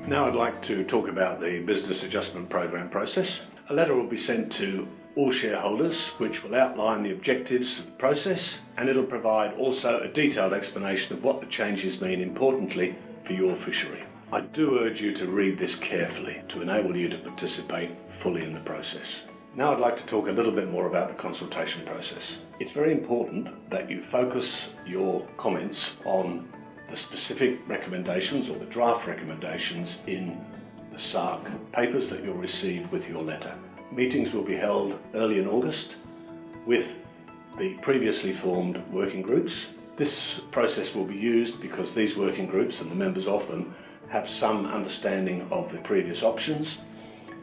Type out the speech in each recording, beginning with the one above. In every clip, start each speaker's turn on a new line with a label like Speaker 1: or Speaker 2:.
Speaker 1: Now I'd like to talk about the Business Adjustment Programme process. A letter will be sent to all shareholders which will outline the objectives of the process, and it'll provide also a detailed explanation of what the changes mean importantly for your fishery. I do urge you to read this carefully to enable you to participate fully in the process. Now I'd like to talk a little bit more about the consultation process. It's very important that you focus your comments on the specific recommendations or the draft recommendations in the SARC papers that you'll receive with your letter. Meetings will be held early in August with the previously formed working groups. This process will be used because these working groups and the members of them have some understanding of the previous options,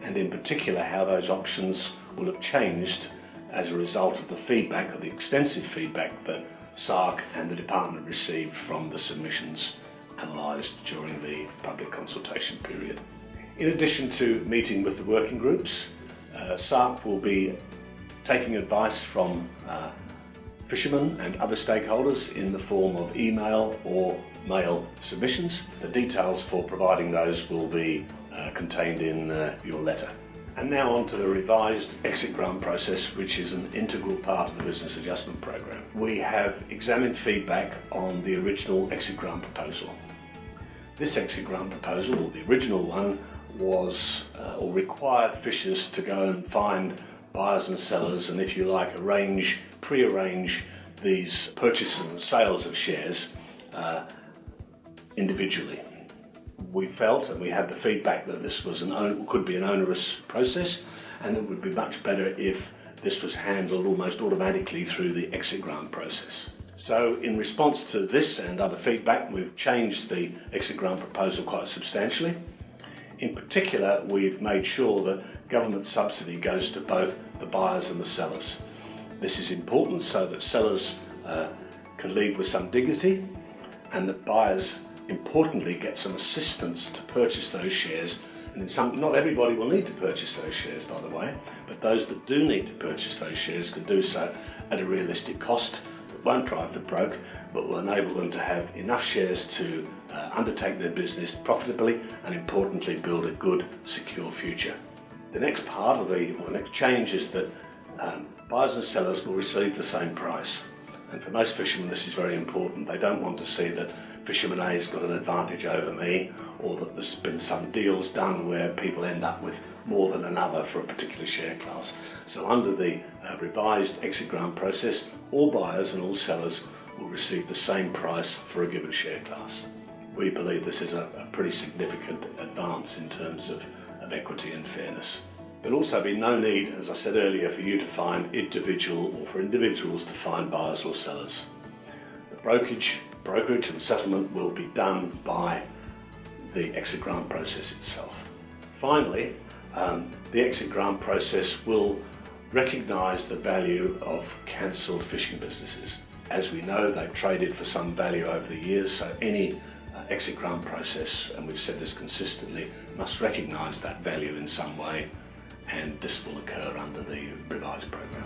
Speaker 1: and in particular how those options will have changed as a result of the feedback, or the extensive feedback, that SARC and the department received from the submissions analysed during the public consultation period. In addition to meeting with the working groups, SARC will be taking advice from fishermen and other stakeholders in the form of email or mail submissions. The details for providing those will be contained in your letter. And now on to the revised exit grant process, which is an integral part of the Business Adjustment Programme. We have examined feedback on the original exit grant proposal. This exit grant proposal, or the original one, was or required fishers to go and find buyers and sellers, and if you like, pre-arrange these purchases and sales of shares individually. We felt, and we had the feedback, that this was could be an onerous process, and it would be much better if this was handled almost automatically through the exit grant process. So in response to this and other feedback, we've changed the exit grant proposal quite substantially. In particular, we've made sure that government subsidy goes to both the buyers and the sellers. This is important so that sellers can leave with some dignity, and that buyers importantly get some assistance to purchase those shares. And not everybody will need to purchase those shares, by the way, but those that do need to purchase those shares can do so at a realistic cost that won't drive them broke, but will enable them to have enough shares to undertake their business profitably and importantly build a good, secure future. The next part of the next change is that buyers and sellers will receive the same price. And for most fishermen this is very important. They don't want to see that fisherman A has got an advantage over me, or that there's been some deals done where people end up with more than another for a particular share class. So under the revised exit grant process, all buyers and all sellers will receive the same price for a given share class. We believe this is a pretty significant advance in terms of equity and fairness. There'll also be no need, as I said earlier, for you to find individuals to find buyers or sellers. The brokerage and settlement will be done by the exit grant process itself. Finally, the exit grant process will recognise the value of cancelled fishing businesses. As we know, they've traded for some value over the years, so any exit grant process, and we've said this consistently, must recognise that value in some way, and this will occur under the revised programme.